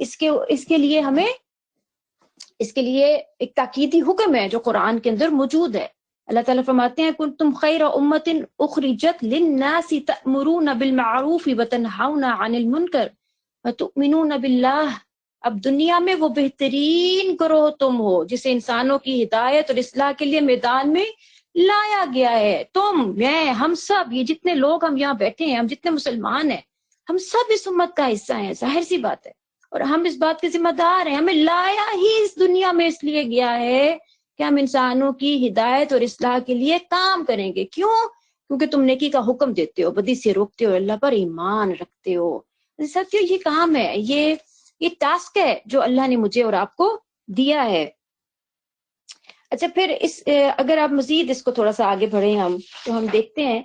اس کے لیے ہمیں اس کے لیے ایک تاکیدی حکم ہے جو قرآن کے اندر موجود ہے. اللہ تعالیٰ فرماتے ہیں کنتم خیر امۃ اخرجت للناس تأمرون بالمعروف وتنہون عن المنکر وتؤمنون باللہ. اب دنیا میں وہ بہترین گروہ تم ہو جسے انسانوں کی ہدایت اور اصلاح کے لیے میدان میں لایا گیا ہے. تم، میں، ہم سب، یہ جتنے لوگ ہم یہاں بیٹھے ہیں، ہم جتنے مسلمان ہیں، ہم سب اس امت کا حصہ ہیں. ظاہر سی بات ہے، اور ہم اس بات کے ذمہ دار ہیں. ہمیں لایا ہی اس دنیا میں اس لیے گیا ہے کہ ہم انسانوں کی ہدایت اور اصلاح کے لیے کام کریں گے. کیوں؟ کیونکہ تم نیکی کا حکم دیتے ہو، بدی سے روکتے ہو، اللہ پر ایمان رکھتے ہو. ساتھیو، یہ کام ہے، یہ ٹاسک ہے جو اللہ نے مجھے اور آپ کو دیا ہے. اچھا، پھر اگر آپ مزید اس کو تھوڑا سا آگے بڑھیں ہم، تو ہم دیکھتے ہیں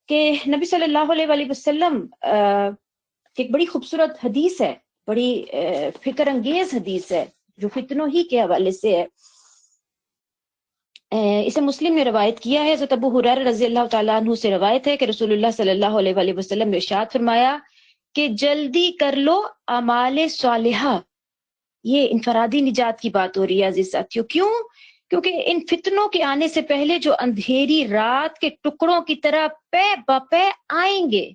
کہ نبی صلی اللہ علیہ وآلہ وسلم ایک بڑی خوبصورت حدیث ہے، بڑی فکر انگیز حدیث ہے جو فتنوں ہی کے حوالے سے ہے. اسے مسلم نے روایت کیا ہے. حضرت ابو ہریرہ رضی اللہ تعالیٰ عنہ سے روایت ہے کہ رسول اللہ صلی اللہ علیہ وآلہ وسلم نے ارشاد فرمایا کہ جلدی کر لو اعمال صالحہ. یہ انفرادی نجات کی بات ہو رہی ہے عزیز ساتھیوں. کیوں؟ کیونکہ ان فتنوں کے آنے سے پہلے جو اندھیری رات کے ٹکڑوں کی طرح پے بپے آئیں گے.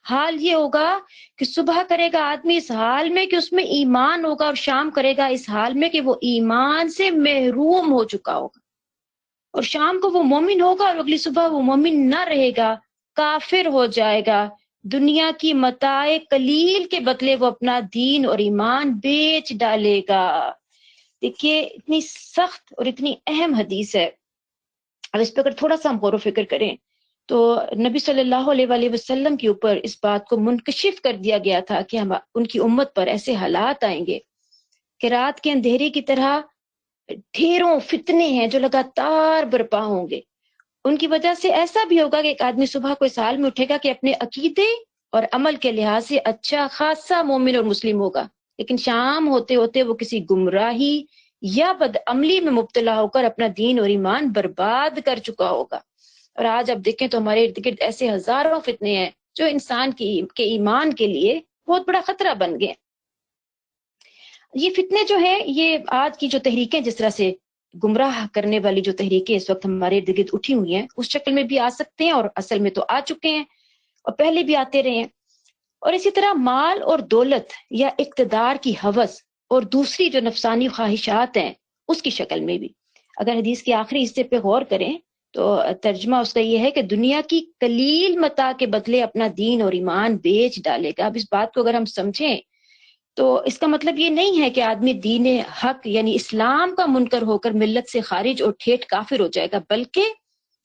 حال یہ ہوگا کہ صبح کرے گا آدمی اس حال میں کہ اس میں ایمان ہوگا، اور شام کرے گا اس حال میں کہ وہ ایمان سے محروم ہو چکا ہوگا. اور شام کو وہ مومن ہوگا اور اگلی صبح وہ مومن نہ رہے گا، کافر ہو جائے گا. دنیا کی متاع قلیل کے بدلے وہ اپنا دین اور ایمان بیچ ڈالے گا. دیکھیے، اتنی سخت اور اتنی اہم حدیث ہے. اب اس پہ اگر تھوڑا سا ہم غور و فکر کریں تو نبی صلی اللہ علیہ وآلہ وسلم کے اوپر اس بات کو منکشف کر دیا گیا تھا کہ ان کی امت پر ایسے حالات آئیں گے کہ رات کے اندھیرے کی طرح ڈھیروں فتنے ہیں جو لگاتار برپا ہوں گے. ان کی وجہ سے ایسا بھی ہوگا کہ ایک آدمی صبح کو اس حال میں اٹھے گا کہ اپنے عقیدے اور عمل کے لحاظ سے اچھا خاصا مومن اور مسلم ہوگا، لیکن شام ہوتے ہوتے وہ کسی گمراہی یا بدعملی میں مبتلا ہو کر اپنا دین اور ایمان برباد کر چکا ہوگا. اور آج آپ دیکھیں تو ہمارے ارد گرد ایسے ہزاروں فتنے ہیں جو انسان کے ایمان کے لیے بہت بڑا خطرہ بن گئے. یہ فتنے جو ہیں، یہ آج کی جو تحریکیں جس طرح سے گمراہ کرنے والی جو تحریکیں اس وقت ہمارے ارد گرد اٹھی ہوئی ہیں، اس شکل میں بھی آ سکتے ہیں، اور اصل میں تو آ چکے ہیں اور پہلے بھی آتے رہے ہیں. اور اسی طرح مال اور دولت یا اقتدار کی ہوس اور دوسری جو نفسانی خواہشات ہیں اس کی شکل میں بھی. اگر حدیث کے آخری حصے پہ غور کریں تو ترجمہ اس کا یہ ہے کہ دنیا کی قلیل متاع کے بدلے اپنا دین اور ایمان بیچ ڈالے گا. اب اس بات کو اگر ہم سمجھیں تو اس کا مطلب یہ نہیں ہے کہ آدمی دین حق یعنی اسلام کا منکر ہو کر ملت سے خارج اور ٹھیٹھ کافر ہو جائے گا، بلکہ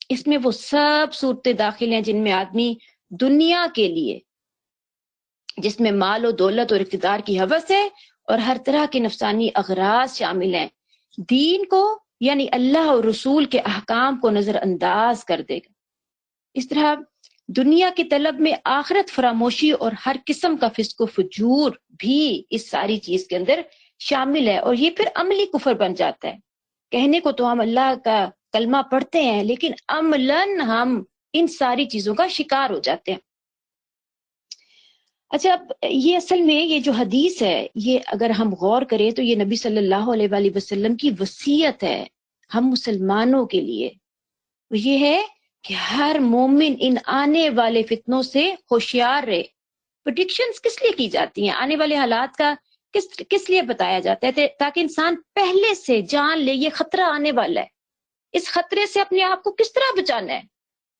اس میں وہ سب صورتیں داخل ہیں جن میں آدمی دنیا کے لیے، جس میں مال و دولت اور اقتدار کی ہوس ہے اور ہر طرح کے نفسانی اغراض شامل ہیں، دین کو یعنی اللہ اور رسول کے احکام کو نظر انداز کر دے گا. اس طرح دنیا کی طلب میں آخرت فراموشی اور ہر قسم کا فسق و فجور بھی اس ساری چیز کے اندر شامل ہے، اور یہ پھر عملی کفر بن جاتا ہے. کہنے کو تو ہم اللہ کا کلمہ پڑھتے ہیں لیکن عملاً ہم ان ساری چیزوں کا شکار ہو جاتے ہیں. اچھا، اب یہ اصل میں یہ جو حدیث ہے، یہ اگر ہم غور کریں تو یہ نبی صلی اللہ علیہ وآلہ وسلم کی وصیت ہے ہم مسلمانوں کے لیے. یہ ہے کہ ہر مومن ان آنے والے فتنوں سے ہوشیار رہے. پریڈکشنز کس لیے کی جاتی ہیں؟ آنے والے حالات کا کس لیے بتایا جاتا ہے؟ تاکہ انسان پہلے سے جان لے یہ خطرہ آنے والا ہے، اس خطرے سے اپنے آپ کو کس طرح بچانا ہے،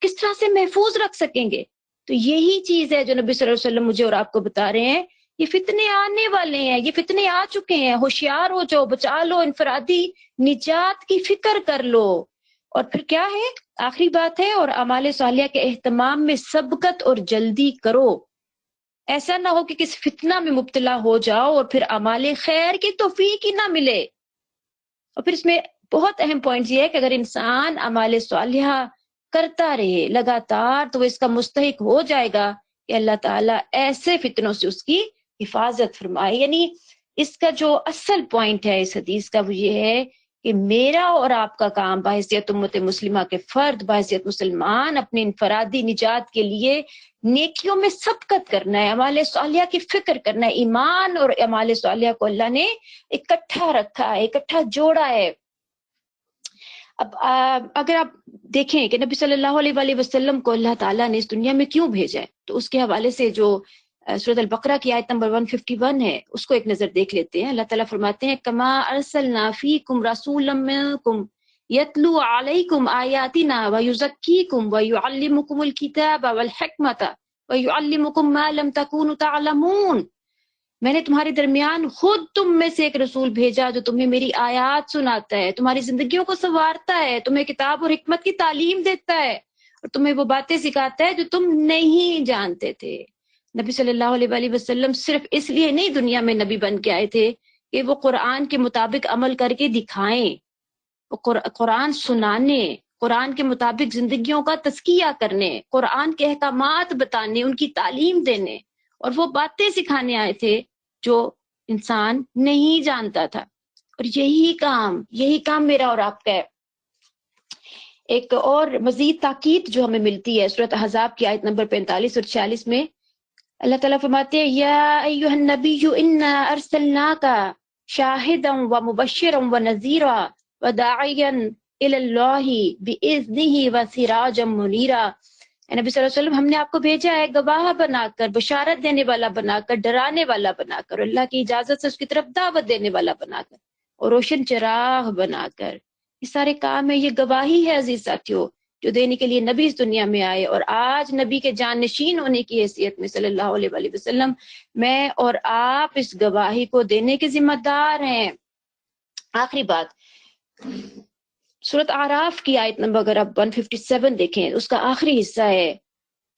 کس طرح سے محفوظ رکھ سکیں گے. تو یہی چیز ہے جو نبی صلی اللہ علیہ وسلم مجھے اور آپ کو بتا رہے ہیں. یہ فتنے آنے والے ہیں، یہ فتنے آ چکے ہیں، ہوشیار ہو جاؤ، بچا لو، انفرادی نجات کی فکر کر لو. اور پھر کیا ہے؟ آخری بات ہے، اور اعمال صالحہ کے اہتمام میں سبقت اور جلدی کرو. ایسا نہ ہو کہ کس فتنہ میں مبتلا ہو جاؤ اور پھر اعمال خیر کی توفیق ہی نہ ملے. اور پھر اس میں بہت اہم پوائنٹ یہ ہے کہ اگر انسان اعمال صالحہ کرتا رہے لگاتار تو وہ اس کا مستحق ہو جائے گا کہ اللہ تعالیٰ ایسے فتنوں سے اس کی حفاظت فرمائے. یعنی اس کا جو اصل پوائنٹ ہے اس حدیث کا وہ یہ ہے کہ میرا اور آپ کا کام بحیثیت امت مسلمہ کے فرد، بحیثیت مسلمان، اپنے انفرادی نجات کے لیے نیکیوں میں سبقت کرنا ہے، اعمال صالحہ کی فکر کرنا ہے۔ ایمان اور اعمال صالحہ کو اللہ نے اکٹھا رکھا ہے، اکٹھا جوڑا ہے۔ اب اگر آپ دیکھیں کہ نبی صلی اللہ علیہ وآلہ وسلم کو اللہ تعالیٰ نے اس دنیا میں کیوں بھیجا ہے، تو اس کے حوالے سے جو سورۃ البقرہ کی آیت نمبر 151 ہے، اس کو ایک نظر دیکھ لیتے ہیں۔ اللہ تعالیٰ فرماتے ہیں کما ارسلنا فیکم رسولا منکم یتلو علیکم آیاتنا ویزکیکم ویعلمکم الکتاب والحکمۃ ویعلمکم ما لم تکونوا تعلمون۔ میں نے تمہارے درمیان خود تم میں سے ایک رسول بھیجا جو تمہیں میری آیات سناتا ہے، تمہاری زندگیوں کو سنوارتا ہے، تمہیں کتاب اور حکمت کی تعلیم دیتا ہے، اور تمہیں وہ باتیں سکھاتا ہے جو تم نہیں جانتے تھے۔ نبی صلی اللہ علیہ وآلہ وسلم صرف اس لیے نہیں دنیا میں نبی بن کے آئے تھے کہ وہ قرآن کے مطابق عمل کر کے دکھائیں، وہ قرآن سنانے، قرآن کے مطابق زندگیوں کا تزکیہ کرنے، قرآن کے احکامات بتانے، ان کی تعلیم دینے اور وہ باتیں سکھانے آئے تھے جو انسان نہیں جانتا تھا۔ اور یہی کام میرا اور آپ کا ہے۔ ایک اور مزید تاکید جو ہمیں ملتی ہے سورۃ احزاب کی آیت نمبر 45 اور 46 میں، اللہ تعالیٰ فرماتے ہیں یا ایھا النبی انا ارسلناک شاہدا ومبشرا ونذیرا وداعیا الی اللہ باذنہ وسراجا منیرا۔ اے نبی صلی اللہ علیہ وسلم، ہم نے آپ کو بھیجا ہے گواہ بنا کر، بشارت دینے والا بنا کر، ڈرانے والا بنا کر، اللہ کی اجازت سے اس کی طرف دعوت دینے والا بنا کر، اور روشن چراغ بنا کر۔ یہ سارے کام ہے، یہ گواہی ہے عزیز ساتھیوں، جو دینے کے لیے نبی اس دنیا میں آئے، اور آج نبی کے جانشین ہونے کی حیثیت میں صلی اللہ علیہ وآلہ وسلم میں اور آپ اس گواہی کو دینے کے ذمہ دار ہیں۔ آخری بات، سورۃ اعراف کی آیت نمبر اگر آپ 157 دیکھیں، اس کا آخری حصہ ہے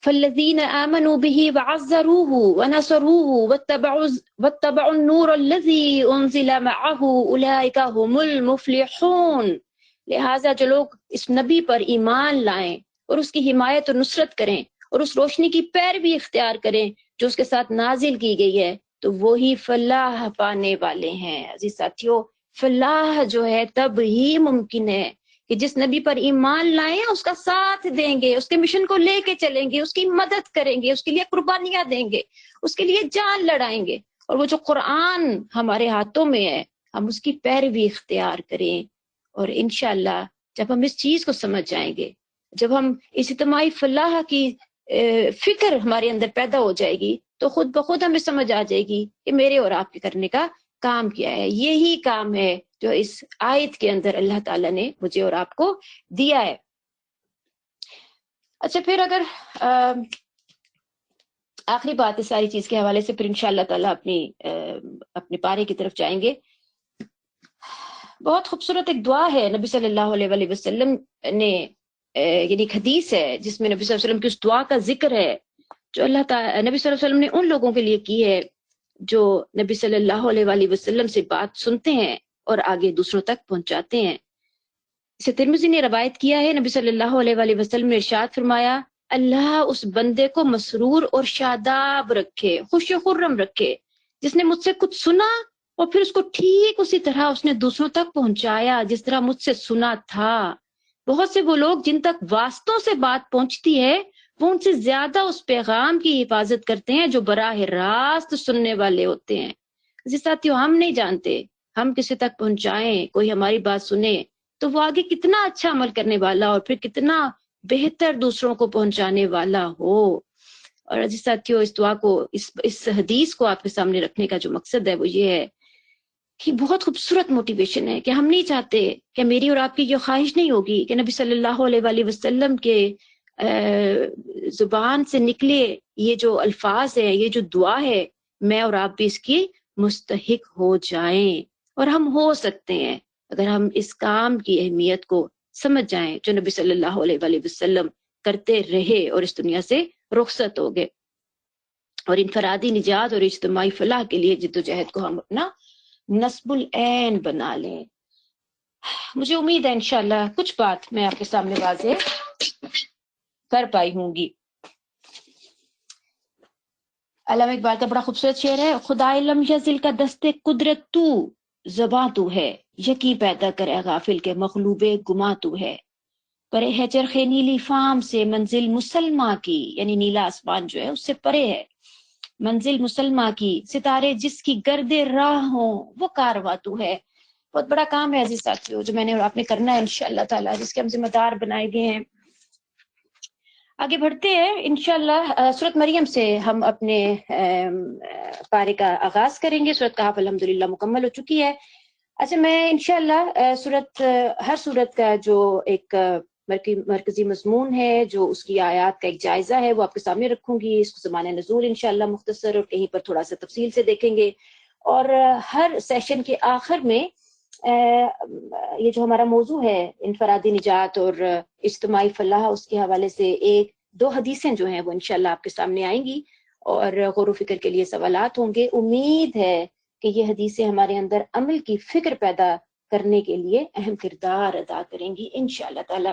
فالذین آمنوا به وعزروه ونصروه واتبعوا النور الذی انزل معه اولئک هم المفلحون۔ لہٰذا جو لوگ اس نبی پر ایمان لائیں اور اس کی حمایت اور نصرت کریں اور اس روشنی کی پیروی اختیار کریں جو اس کے ساتھ نازل کی گئی ہے، تو وہی فلاح پانے والے ہیں۔ عزیز ساتھیوں، فلاح جو ہے تب ہی ممکن ہے کہ جس نبی پر ایمان لائیں، اس کا ساتھ دیں گے، اس کے مشن کو لے کے چلیں گے، اس کی مدد کریں گے، اس کے لیے قربانیاں دیں گے، اس کے لیے جان لڑائیں گے، اور وہ جو قرآن ہمارے ہاتھوں میں ہے ہم اس کی پیروی اختیار کریں۔ اور انشاءاللہ جب ہم اس چیز کو سمجھ جائیں گے، جب ہم اس اجتماعی فلاح کی فکر ہمارے اندر پیدا ہو جائے گی، تو خود بخود ہمیں سمجھ آ جائے گی کہ میرے اور آپ کے کرنے کا کام کیا ہے۔ یہی کام ہے جو اس آیت کے اندر اللہ تعالیٰ نے مجھے اور آپ کو دیا ہے۔ اچھا، پھر اگر آخری بات اس ساری چیز کے حوالے سے، پھر انشاءاللہ تعالیٰ اپنے پارے کی طرف جائیں گے۔ بہت خوبصورت ایک دعا ہے نبی صلی اللہ علیہ وآلہ وسلم نے، یعنی ایک حدیث ہے جس میں نبی صلی اللہ علیہ وسلم کی اس دعا کا ذکر ہے جو اللہ تعالیٰ نبی صلی اللہ علیہ وسلم نے ان لوگوں کے لیے کی ہے جو نبی صلی اللہ علیہ وآلہ وسلم سے بات سنتے ہیں اور آگے دوسروں تک پہنچاتے ہیں۔ اسے ترمذی نے روایت کیا ہے، نبی صلی اللہ علیہ وآلہ وسلم نے ارشاد فرمایا، اللہ اس بندے کو مسرور اور شاداب رکھے، خوش و خرم رکھے، جس نے مجھ سے کچھ سنا اور پھر اس کو ٹھیک اسی طرح اس نے دوسروں تک پہنچایا جس طرح مجھ سے سنا تھا۔ بہت سے وہ لوگ جن تک واسطوں سے بات پہنچتی ہے، وہ ان سے زیادہ اس پیغام کی حفاظت کرتے ہیں جو براہ راست سننے والے ہوتے ہیں۔ جس ساتھیوں، ہم نہیں جانتے، ہم کسی تک پہنچائیں، کوئی ہماری بات سنے تو وہ آگے کتنا اچھا عمل کرنے والا اور پھر کتنا بہتر دوسروں کو پہنچانے والا ہو۔ اور جس ساتھیوں، اس دعا کو، اس حدیث کو آپ کے سامنے رکھنے کا جو مقصد ہے وہ یہ ہے کہ بہت خوبصورت موٹیویشن ہے کہ ہم نہیں چاہتے کہ میری اور آپ کی یہ خواہش نہیں ہوگی کہ نبی صلی اللہ علیہ وآلہ وسلم کے زبان سے نکلے یہ جو الفاظ ہیں، یہ جو دعا ہے، میں اور آپ بھی اس کی مستحق ہو جائیں۔ اور ہم ہو سکتے ہیں اگر ہم اس کام کی اہمیت کو سمجھ جائیں جو نبی صلی اللہ علیہ وآلہ وسلم کرتے رہے اور اس دنیا سے رخصت ہو گئے، اور انفرادی نجات اور اجتماعی فلاح کے لیے جدوجہد کو ہم اپنا نصب العین بنا لیں۔ مجھے امید ہے انشاءاللہ کچھ بات میں آپ کے سامنے واضح کر پائی ہوں گی۔ علامہ اقبال کا بڑا خوبصورت شعر ہے، خدائے لم یزل کا دست قدرت تو، زباں تو ہے، یکی پیدا کرے غافل کے مغلوب گما تو ہے، پرے ہے چرخ نیلی فام سے منزل مسلمہ کی، یعنی نیلا آسمان جو ہے اس سے پرے ہے منزل مسلمہ کی، ستارے جس کی گرد راہ ہوں وہ کارواں تو ہے۔ بہت بڑا کام ہے عزیز ساتھیوں جو میں نے اور آپ نے کرنا ہے انشاءاللہ تعالیٰ، جس کے ہم ذمہ دار بنائے گئے ہیں۔ آگے بڑھتے ہیں انشاءاللہ، سورۃ مریم سے ہم اپنے پارے کا آغاز کریں گے۔ سورۃ کہف الحمدللہ مکمل ہو چکی ہے۔ اچھا، میں انشاءاللہ ہر سورت کا جو ایک مرکزی مضمون ہے، جو اس کی آیات کا ایک جائزہ ہے، وہ آپ کے سامنے رکھوں گی۔ اس کو زمانہ نزول انشاءاللہ مختصر اور کہیں پر تھوڑا سا تفصیل سے دیکھیں گے، اور ہر سیشن کے آخر میں یہ جو ہمارا موضوع ہے انفرادی نجات اور اجتماعی فلاح، اس کے حوالے سے ایک دو حدیثیں جو ہیں وہ انشاءاللہ آپ کے سامنے آئیں گی اور غور و فکر کے لیے سوالات ہوں گے۔ امید ہے کہ یہ حدیثیں ہمارے اندر عمل کی فکر پیدا کرنے کے لیے اہم کردار ادا کریں گی انشاءاللہ تعالی۔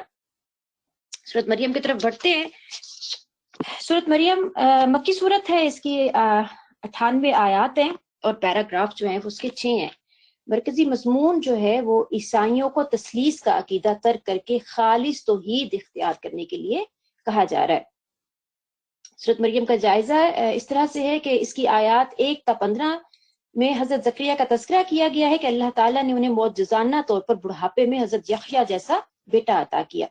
سورۃ مریم کی طرف بڑھتے ہیں۔ سورۃ مریم مکی سورت ہے، اس کی 98 آیات ہیں اور پیراگراف جو ہیں وہ اس کے 6 ہیں۔ مرکزی مضمون جو ہے وہ عیسائیوں کو تثلیث کا عقیدہ ترک کر کے خالص توحید اختیار کرنے کے لیے کہا جا رہا ہے۔ سورۃ مریم کا جائزہ اس طرح سے ہے کہ اس کی آیات 1 تا 15 میں حضرت زکریا کا تذکرہ کیا گیا ہے کہ اللہ تعالیٰ نے انہیں معجزانہ طور پر بڑھاپے میں حضرت یحییٰ جیسا بیٹا عطا کیا۔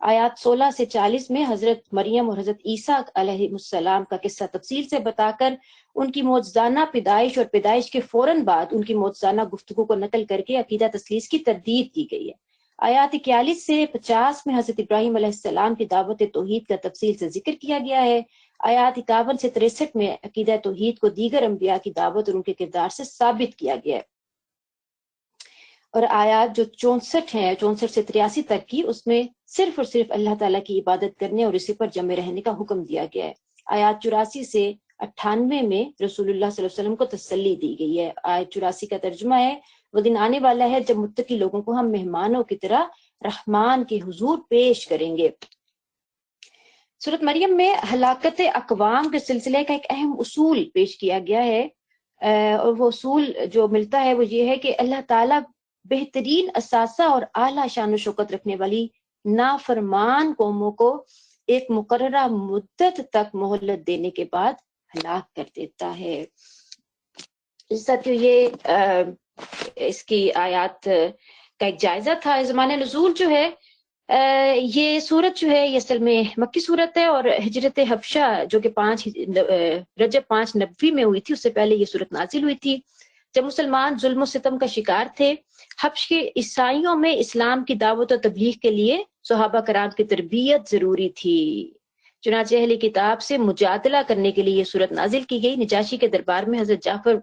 آیات 16 سے 40 میں حضرت مریم اور حضرت عیسیٰ علیہ السلام کا قصہ تفصیل سے بتا کر ان کی معجزانہ پیدائش اور پیدائش کے فوراً بعد ان کی معجزانہ گفتگو کو نقل کر کے عقیدہ تثلیث کی تردید کی گئی ہے۔ آیات 41 سے 50 میں حضرت ابراہیم علیہ السلام کی دعوت توحید کا تفصیل سے ذکر کیا گیا ہے۔ آیات 51 سے 63 میں عقیدہ توحید کو دیگر انبیاء کی دعوت اور ان کے کردار سے ثابت کیا گیا ہے، اور آیات جو 64 ہیں 64 سے 83 تک کی، اس میں صرف اور صرف اللہ تعالیٰ کی عبادت کرنے اور اسی پر جمع رہنے کا حکم دیا گیا ہے۔ آیات 84 سے 98 میں رسول اللہ صلی اللہ علیہ وسلم کو تسلی دی گئی ہے۔ آیت 84 کا ترجمہ ہے، وہ دن آنے والا ہے جب متقی لوگوں کو ہم مہمانوں کی طرح رحمان کے حضور پیش کریں گے۔ سورۃ مریم میں ہلاکت اقوام کے سلسلے کا ایک اہم اصول پیش کیا گیا ہے، اور وہ اصول جو ملتا ہے وہ یہ ہے کہ اللہ تعالیٰ بہترین اثاثہ اور اعلیٰ شان و شوکت رکھنے والی نافرمان قوموں کو ایک مقررہ مدت تک مہلت دینے کے بعد ہلاک کر دیتا ہے۔ اس ساتھ یہ اس کی آیات کا ایک جائزہ تھا۔ زمانہ نزول جو ہے یہ سورت جو ہے یہ اصل میں مکی سورت ہے، اور ہجرت حبشہ جو کہ رجب 5 نبوی میں ہوئی تھی، اس سے پہلے یہ سورت نازل ہوئی تھی جب مسلمان ظلم و ستم کا شکار تھے۔ حبش کے عیسائیوں میں اسلام کی دعوت و تبلیغ کے لیے صحابہ کرام کی تربیت ضروری تھی، چنانچہ اہل کتاب سے مجادلہ کرنے کے لیے یہ سورت نازل کی گئی۔ نجاشی کے دربار میں حضرت جعفر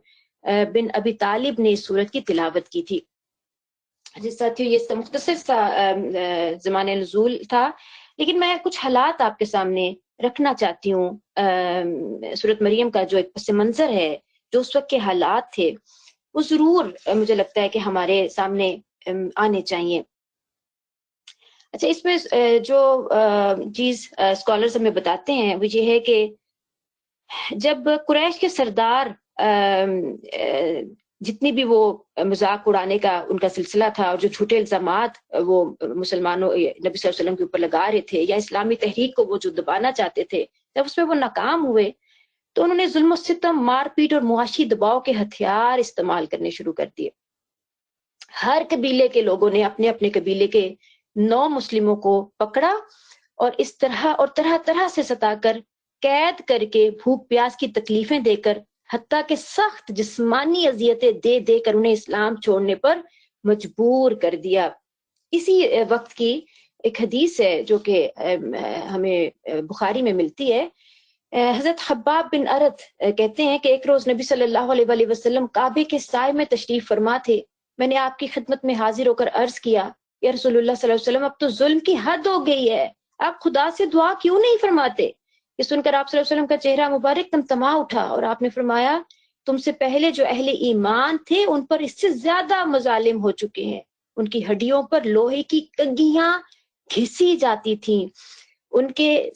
بن ابی طالب نے اس سورت کی تلاوت کی تھی۔ جس ساتھیوں یہ مختصر سا زمانہ نزول تھا، لیکن میں کچھ حالات آپ کے سامنے رکھنا چاہتی ہوں۔ سورۃ مریم کا جو ایک پس منظر ہے، جو اس وقت کے حالات تھے، وہ ضرور مجھے لگتا ہے کہ ہمارے سامنے آنے چاہیے۔ اچھا، اس میں جو چیز اسکالرز ہمیں بتاتے ہیں وہ یہ ہے کہ جب قریش کے سردار جتنی بھی وہ مذاق اڑانے کا ان کا سلسلہ تھا، اور جو جھوٹے الزامات وہ مسلمانوں نبی صلی اللہ علیہ وسلم کے اوپر لگا رہے تھے، یا اسلامی تحریک کو وہ جو دبانا چاہتے تھے، جب اس میں وہ ناکام ہوئے تو انہوں نے ظلم و ستم، مار پیٹ اور معاشی دباؤ کے ہتھیار استعمال کرنے شروع کر دیے۔ ہر قبیلے کے لوگوں نے اپنے اپنے قبیلے کے 9 مسلموں کو پکڑا اور اس طرح اور طرح طرح سے ستا کر، قید کر کے، بھوک پیاس کی تکلیفیں دے کر، حتیٰ کہ سخت جسمانی اذیتیں دے دے کر انہیں اسلام چھوڑنے پر مجبور کر دیا۔ اسی وقت کی ایک حدیث ہے جو کہ ہمیں بخاری میں ملتی ہے۔ حضرت خباب بن ارد کہتے ہیں کہ ایک روز نبی صلی اللہ علیہ وآلہ وسلم کعبے کے سائے میں تشریف فرما تھے۔ میں نے آپ کی خدمت میں حاضر ہو کر عرض کیا، یا رسول اللہ صلی اللہ علیہ وسلم، اب تو ظلم کی حد ہو گئی ہے، آپ خدا سے دعا کیوں نہیں فرماتے؟ یہ سن کر آپ صلی اللہ علیہ وسلم کا چہرہ مبارک تمتما اٹھا اور آپ نے فرمایا، تم سے پہلے جو اہل ایمان تھے ان پر اس سے زیادہ مظالم ہو چکے ہیں۔ ان کی ہڈیوں پر لوہے کی کنگھیاں گھسی جاتی تھیں، ان کے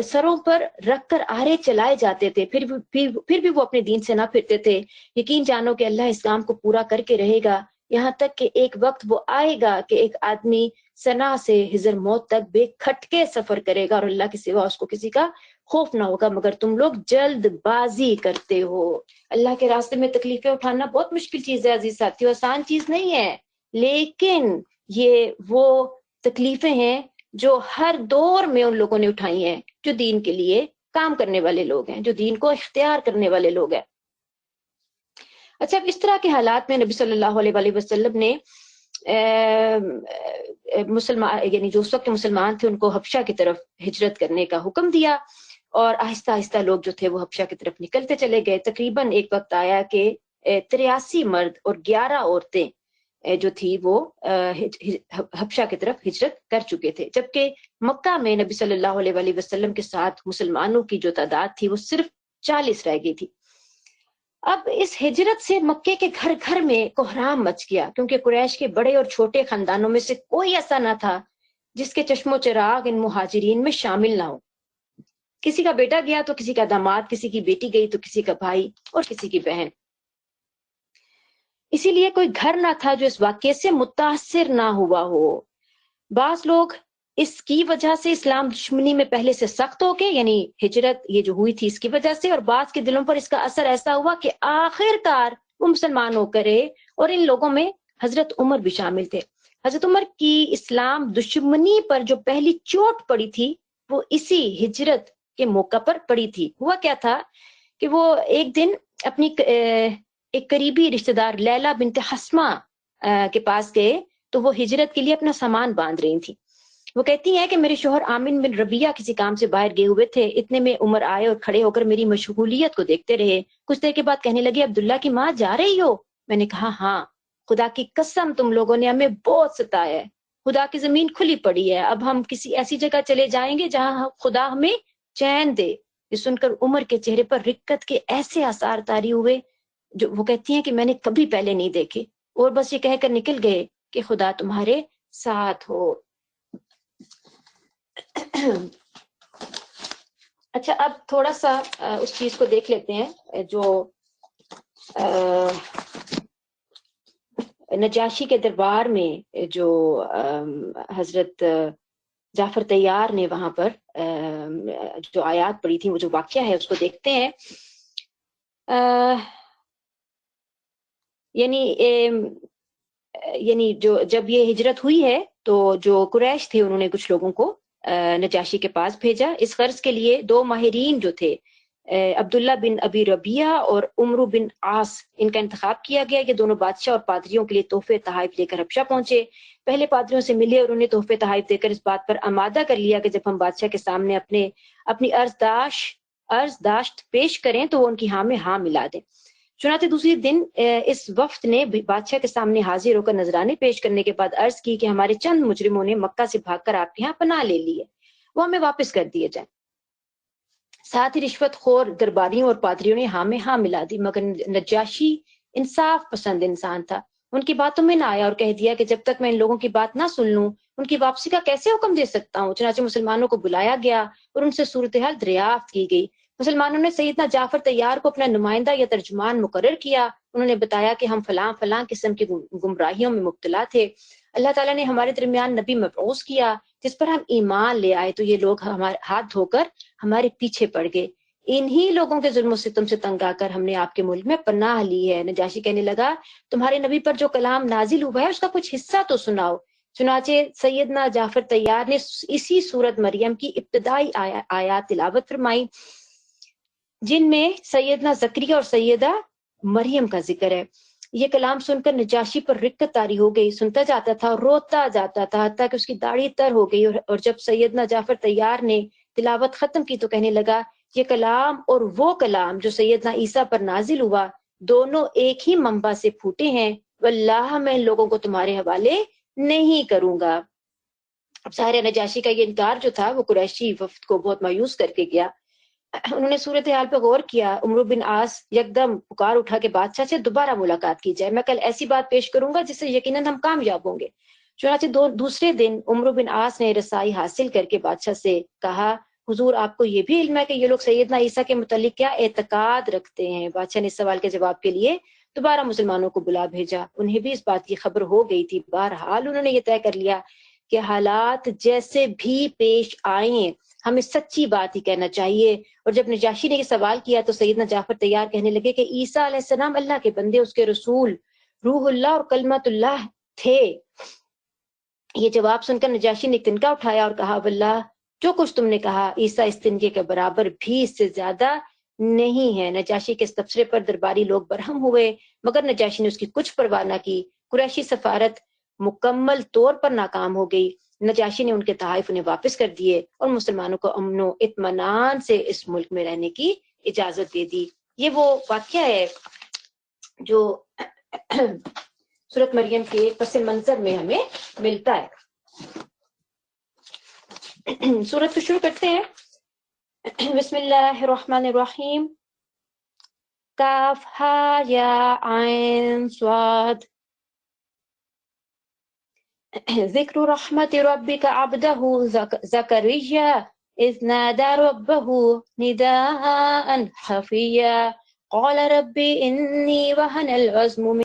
سروں پر رکھ کر آرے چلائے جاتے تھے، پھر بھی وہ اپنے دین سے نہ پھرتے تھے۔ یقین جانو کہ اللہ اسلام کو پورا کر کے رہے گا، یہاں تک کہ ایک وقت وہ آئے گا کہ ایک آدمی صنع سے حضر موت تک بے کھٹکے سفر کرے گا اور اللہ کے سوا اس کو کسی کا خوف نہ ہوگا، مگر تم لوگ جلد بازی کرتے ہو۔ اللہ کے راستے میں تکلیفیں اٹھانا بہت مشکل چیز ہے عزیز ساتھیو، آسان چیز نہیں ہے، لیکن یہ وہ تکلیفیں ہیں جو ہر دور میں ان لوگوں نے اٹھائی ہیں جو دین کے لیے کام کرنے والے لوگ ہیں، جو دین کو اختیار کرنے والے لوگ ہیں۔ اچھا، اب اس طرح کے حالات میں نبی صلی اللہ علیہ وآلہ وسلم نے مسلمان یعنی جو اس وقت مسلمان تھے ان کو حبشہ کی طرف ہجرت کرنے کا حکم دیا، اور آہستہ آہستہ لوگ جو تھے وہ حبشہ کی طرف نکلتے چلے گئے۔ تقریباً ایک وقت آیا کہ 83 مرد اور 11 عورتیں جو تھی وہ حبشہ کی طرف ہجرت کر چکے تھے، جبکہ مکہ میں نبی صلی اللہ علیہ وآلہ وسلم کے ساتھ مسلمانوں کی جو تعداد تھی وہ صرف 40 رہ گئی تھی۔ اب اس ہجرت سے مکے کے گھر گھر میں کوہرام مچ گیا، کیونکہ قریش کے بڑے اور چھوٹے خاندانوں میں سے کوئی ایسا نہ تھا جس کے چشم و چراغ ان مہاجرین میں شامل نہ ہو۔ کسی کا بیٹا گیا تو کسی کا داماد، کسی کی بیٹی گئی تو کسی کا بھائی اور کسی کی بہن۔ اسی لیے کوئی گھر نہ تھا جو اس واقعے سے متاثر نہ ہوا ہو۔ بعض لوگ اس کی وجہ سے اسلام دشمنی میں پہلے سے سخت ہو گئے، یعنی ہجرت یہ جو ہوئی تھی اس کی وجہ سے، اور بعض کے دلوں پر اس کا اثر ایسا ہوا کہ آخر کار وہ مسلمان ہو کرے، اور ان لوگوں میں حضرت عمر بھی شامل تھے۔ حضرت عمر کی اسلام دشمنی پر جو پہلی چوٹ پڑی تھی وہ اسی ہجرت کے موقع پر پڑی تھی۔ ہوا کیا تھا کہ وہ ایک دن اپنی ایک قریبی رشتہ دار لیلہ بنت حسمہ کے پاس گئے، تو وہ ہجرت کے لیے اپنا سامان باندھ رہی تھی۔ وہ کہتی ہیں کہ میرے شوہر آمن بن ربیہ کسی کام سے باہر گئے ہوئے تھے، اتنے میں عمر آئے اور کھڑے ہو کر میری مشغولیت کو دیکھتے رہے۔ کچھ دیر کے بعد کہنے لگے، عبداللہ کی ماں جا رہی ہو؟ میں نے کہا ہاں، خدا کی قسم تم لوگوں نے ہمیں بہت ستایا ہے، خدا کی زمین کھلی پڑی ہے، اب ہم کسی ایسی جگہ چلے جائیں گے جہاں خدا ہمیں چین دے۔ یہ سن کر عمر کے چہرے پر رقت کے ایسے آثار طاری ہوئے جو وہ کہتی ہیں کہ میں نے کبھی پہلے نہیں دیکھے، اور بس یہ کہہ کر نکل گئے کہ خدا تمہارے ساتھ ہو۔ اچھا، اب تھوڑا سا اس چیز کو دیکھ لیتے ہیں جو نجاشی کے دربار میں جو حضرت جعفر طیار نے وہاں پر جو آیات پڑھی تھی، وہ جو واقعہ ہے اس کو دیکھتے ہیں۔ یعنی جب یہ ہجرت ہوئی ہے تو جو قریش تھے انہوں نے کچھ لوگوں کو نجاشی کے پاس بھیجا، اس غرض کے لیے 2 ماہرین جو تھے عبداللہ بن ابی ربیہ اور عمرو بن عاص، ان کا انتخاب کیا گیا۔ یہ دونوں بادشاہ اور پادریوں کے لیے تحفے تحائف لے کر حبشہ پہنچے۔ پہلے پادریوں سے ملے اور انہیں تحفے تحائف دے کر اس بات پر آمادہ کر لیا کہ جب ہم بادشاہ کے سامنے اپنی عرض داشت پیش کریں تو وہ ان کی ہاں میں ہاں ملا دیں۔ چنانچہ دوسری دن اس وفد نے بادشاہ کے سامنے حاضر ہو کر نذرانے پیش کرنے کے بعد عرض کی کہ ہمارے چند مجرموں نے مکہ سے بھاگ کر آپ کے ہاں پناہ لے لی ہے، وہ ہمیں واپس کر دیے جائیں۔ ساتھ ہی رشوت خور درباریوں اور پادریوں نے ہاں میں ہاں ملا دی، مگر نجاشی انصاف پسند انسان تھا، ان کی باتوں میں نہ آیا اور کہہ دیا کہ جب تک میں ان لوگوں کی بات نہ سن لوں ان کی واپسی کا کیسے حکم دے سکتا ہوں۔ چنانچہ مسلمانوں کو بلایا گیا اور ان سے صورتحال دریافت کی گئی۔ مسلمانوں نے سیدنا جعفر طیار کو اپنا نمائندہ یا ترجمان مقرر کیا۔ انہوں نے بتایا کہ ہم فلاں قسم کی گمراہیوں میں مبتلا تھے، اللہ تعالیٰ نے ہمارے درمیان نبی مبعوث کیا جس پر ہم ایمان لے آئے، تو یہ لوگ ہمارے ہاتھ دھو کر ہمارے پیچھے پڑ گئے، انہی لوگوں کے ظلم و ستم سے تنگ آ کر ہم نے آپ کے ملک میں پناہ لی ہے۔ نجاشی کہنے لگا، تمہارے نبی پر جو کلام نازل ہوا ہے اس کا کچھ حصہ تو سناؤ۔ چنانچہ سیدنا جعفر طیار نے اسی سورت مریم کی ابتدائی آیات تلاوت فرمائی جن میں سیدنا زکریا اور سیدہ مریم کا ذکر ہے۔ یہ کلام سن کر نجاشی پر رقت طاری ہو گئی، سنتا جاتا تھا اور روتا جاتا تھا حتیٰ کہ اس کی داڑھی تر ہو گئی، اور جب سیدنا جعفر طیار نے تلاوت ختم کی تو کہنے لگا، یہ کلام اور وہ کلام جو سیدنا عیسیٰ پر نازل ہوا دونوں ایک ہی منبع سے پھوٹے ہیں، واللہ میں ان لوگوں کو تمہارے حوالے نہیں کروں گا۔ اب ظاہر نجاشی کا یہ انکار جو تھا وہ قریشی وفد کو بہت مایوس کر کے گیا۔ انہوں نے صورتحال پہ غور کیا۔ عمرو بن عاص یکدم پکار اٹھا کہ بادشاہ سے دوبارہ ملاقات کی جائے، میں کل ایسی بات پیش کروں گا جس سے یقیناً ہم کامیاب ہوں گے۔ چنانچہ دوسرے دن عمرو بن عاص نے رسائی حاصل کر کے بادشاہ سے کہا حضور آپ کو یہ بھی علم ہے کہ یہ لوگ سیدنا عیسیٰ کے متعلق کیا اعتقاد رکھتے ہیں؟ بادشاہ نے اس سوال کے جواب کے لیے دوبارہ مسلمانوں کو بلا بھیجا. انہیں بھی اس بات کی خبر ہو گئی تھی. بہرحال انہوں نے یہ طے کر لیا کہ حالات جیسے بھی پیش آئیں ہمیں سچی بات ہی کہنا چاہیے. اور جب نجاشی نے یہ سوال کیا تو سیدنا جعفر تیار کہنے لگے کہ عیسیٰ علیہ السلام اللہ کے بندے، اس کے رسول، روح اللہ اور کلمت اللہ تھے. یہ جواب سن کر نجاشی نے ایک تنکا اٹھایا اور کہا واللہ جو کچھ تم نے کہا عیسیٰ اس تنکے کے برابر بھی اس سے زیادہ نہیں ہے. نجاشی کے اس تبصرے پر درباری لوگ برہم ہوئے مگر نجاشی نے اس کی کچھ پرواہ نہ کی. قریشی سفارت مکمل طور پر ناکام ہو گئی. نجاشی نے ان کے تحائف انہیں واپس کر دیے اور مسلمانوں کو امن و اطمینان سے اس ملک میں رہنے کی اجازت دے دی. یہ وہ واقعہ ہے جو سورۃ مریم کے پس منظر میں ہمیں ملتا ہے. سورت کو شروع کرتے ہیں. بسم اللہ الرحمن الرحیم. کاف ہا یا عین صاد. ذکر رحمت ربک عبدہ زکریا اذ نادى ربه نداء خفيا قال رب إني وهن العظم